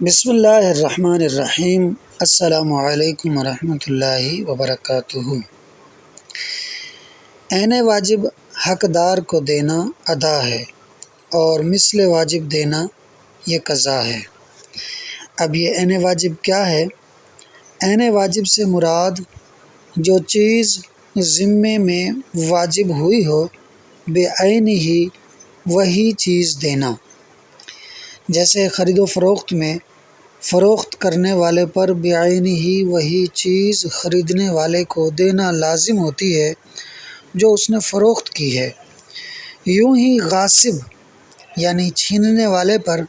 بسم اللہ الرحمن الرحیم۔ السلام علیکم ورحمۃ اللہ وبرکاتہ۔ عین واجب حقدار کو دینا ادا ہے اور مثل واجب دینا یہ قضا ہے۔ اب یہ عین واجب کیا ہے؟ عین واجب سے مراد جو چیز ذمے میں واجب ہوئی ہو بعین ہی وہی چیز دینا۔ جیسے خرید و فروخت میں فروخت کرنے والے پر بعین ہی وہی چیز خریدنے والے کو دینا لازم ہوتی ہے جو اس نے فروخت کی ہے۔ یوں ہی غاصب یعنی چھیننے والے پر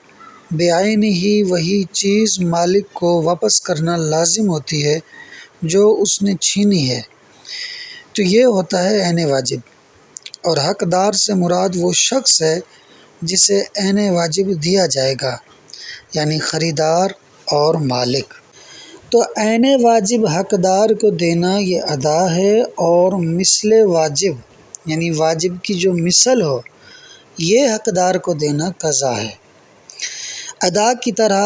بعین ہی وہی چیز مالک کو واپس کرنا لازم ہوتی ہے جو اس نے چھینی ہے۔ تو یہ ہوتا ہے عین واجب، اور حقدار سے مراد وہ شخص ہے جسے عین واجب دیا جائے گا، یعنی خریدار اور مالک۔ تو عین واجب حقدار کو دینا یہ ادا ہے، اور مثل واجب یعنی واجب کی جو مثل ہو یہ حقدار کو دینا قضا ہے۔ ادا کی طرح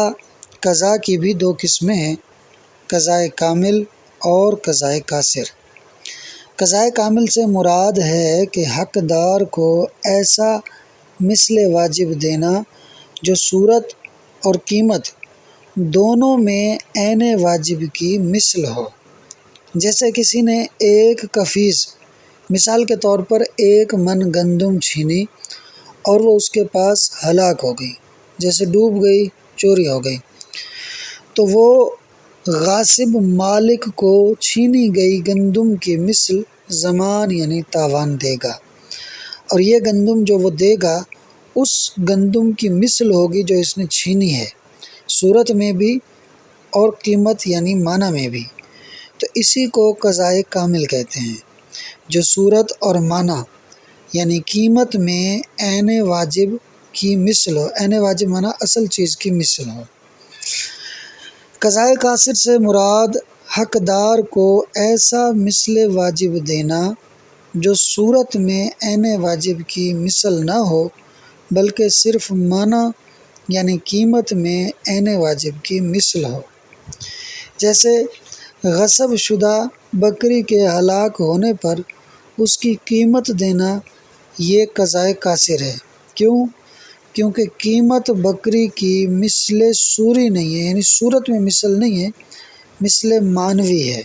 قضا کی بھی دو قسمیں ہیں، قضائے کامل اور قضائے قاصر۔ قضائے کامل سے مراد ہے کہ حقدار کو ایسا مثل واجب دینا جو صورت اور قیمت دونوں میں عین واجب کی مثل ہو۔ جیسے کسی نے ایک کفیز، مثال کے طور پر 1 من گندم چھینی اور وہ اس کے پاس ہلاک ہو گئی، جیسے ڈوب گئی، چوری ہو گئی، تو وہ غاصب مالک کو چھینی گئی گندم کی مثل ضمان یعنی تاوان دے گا، اور یہ گندم جو وہ دے گا اس گندم کی مثل ہوگی جو اس نے چھینی ہے، صورت میں بھی اور قیمت یعنی معنی میں بھی۔ تو اسی کو قضائے کامل کہتے ہیں، جو صورت اور معنی یعنی قیمت میں عین واجب کی مثل ہو۔ عین واجب معنی اصل چیز کی مثل ہو۔ قضائے قاصر سے مراد حقدار کو ایسا مثل واجب دینا جو صورت میں عین واجب کی مثل نہ ہو بلکہ صرف معنی یعنی قیمت میں عین واجب کی مثل ہو۔ جیسے غصب شدہ بکری کے ہلاک ہونے پر اس کی قیمت دینا یہ قضائے قاصر ہے۔ کیوں؟ کیونکہ قیمت بکری کی مثل صوری نہیں ہے، یعنی صورت میں مثل نہیں ہے، مثل معنوی ہے،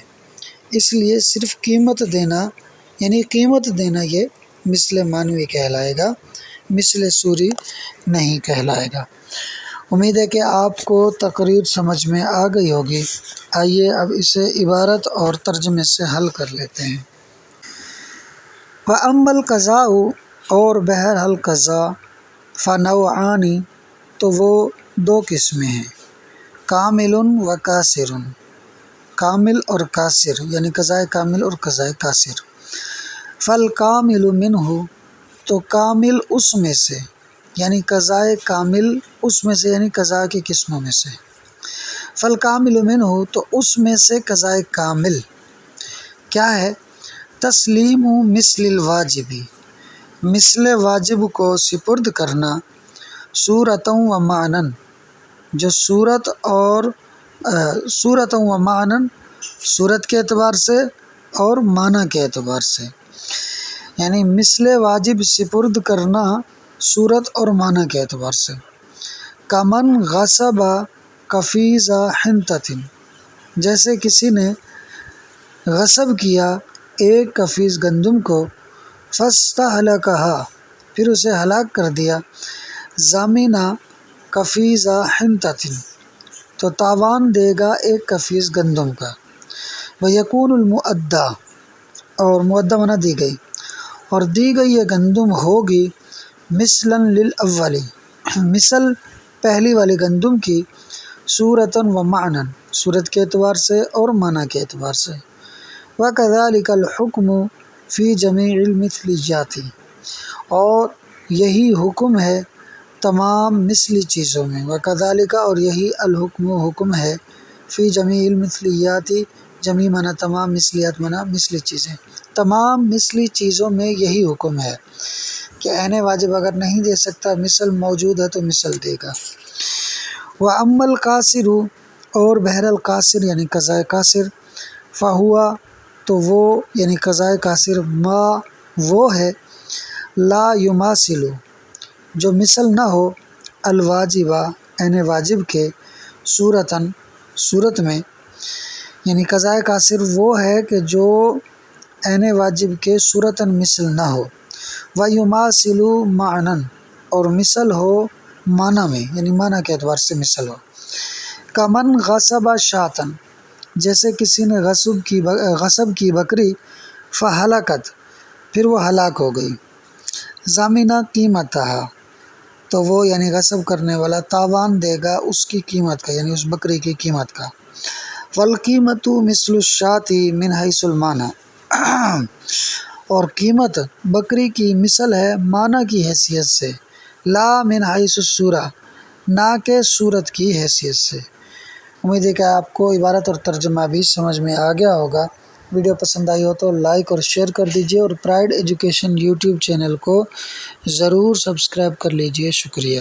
اس لیے صرف قیمت دینا یعنی قیمت دینا یہ مثل معنوی کہلائے گا، مثل صوری نہیں کہلائے گا۔ امید ہے کہ آپ کو تقریر سمجھ میں آ گئی ہوگی۔ آئیے اب اسے عبارت اور ترجمے سے حل کر لیتے ہیں۔ وَأَمَّا الْقَضَاءُ اور بہرحال قضا فَنَوْعَانِ تو وہ دو قسمیں ہیں، کامل و قاصر، کامل اور قاصر یعنی قضائے کامل اور قضائے قاصر۔ فَالْكَامِلُ مِنْهُ تو کامل اس میں سے، یعنی قضائے کامل اس میں سے یعنی قضا کی قسموں میں سے۔ فَالْكَامِلُ مِنْهُ تو اس میں سے قضائے کامل کیا ہے؟ تسلیم مثل الواجب مثل واجب کو سپرد کرنا، صورتاً و معنی جو صورت و معنی صورت کے اعتبار سے اور معنی کے اعتبار سے، یعنی مثل واجب سپرد کرنا صورت اور معنی کے اعتبار سے۔ کمن غصب قفیز حنطۃ جیسے کسی نے غصب کیا ایک قفیز گندم کو، فاستہلکھا پھر اسے ہلاک کر دیا، ضامن قفیز حنطۃ تو تاوان دے گا ایک قفیز گندم کا۔ ویکون المؤدی اور مؤدی معنی دی گئی، اور دی گئی یہ گندم ہوگی مثلاً للاول مثل پہلی والی گندم کی، صورتاً و معنی صورت کے اعتبار سے اور معنی کے اعتبار سے۔ وَكَذَلِكَ الْحُكْمُ فِي جَمِيعِ الْمِثْلِيَّاتِ اور یہی حکم ہے تمام مثلی چیزوں میں۔ وَكَذَلِكَ اور یہی الحکم حکم ہے، فی جمیع المثلیات جمیع معنی تمام، مثلیات معنی مثلی چیزیں، تمام مثلی چیزوں میں یہی حکم ہے کہ عین واجب اگر نہیں دے سکتا، مثل موجود ہے تو مثل دے گا۔ وَأَمَّا الْقَاصِرُ اور بہرحال قاصر یعنی قضائے قاصر، فَهُوَ تو وہ یعنی قضائے قاصر ما وہ ہے لا یماثل جو مثل نہ ہو الواجبہ عین واجب کے صورتاً صورت میں، یعنی قضائے قاصر وہ ہے کہ جو عین واجب کے صورتاً مثل نہ ہو، وَیُمَاثِلُ معنًا اور مثل ہو معنی میں، یعنی معنی کے اعتبار سے مثل ہو، کمن غصب شاۃ جیسے کسی نے غصب کی بکری، فہلکت پھر وہ ہلاک ہو گئی، ضامنہ قیمتہا تو وہ یعنی غصب کرنے والا تاوان دے گا اس کی قیمت کا، یعنی اس بکری کی قیمت کا، والقیمت مثل الشاۃ من حیث المعنی اور قیمت بکری کی مثل ہے معنی کی حیثیت سے، لا من حیث الصورہ نہ کہ صورت کی حیثیت سے۔ امید ہے کہ آپ کو عبارت اور ترجمہ بھی سمجھ میں آ گیا ہوگا۔ ویڈیو پسند آئی ہو تو لائک اور شیئر کر دیجیے، اور پرائڈ ایجوکیشن یوٹیوب چینل کو ضرور سبسکرائب کر لیجیے۔ شکریہ۔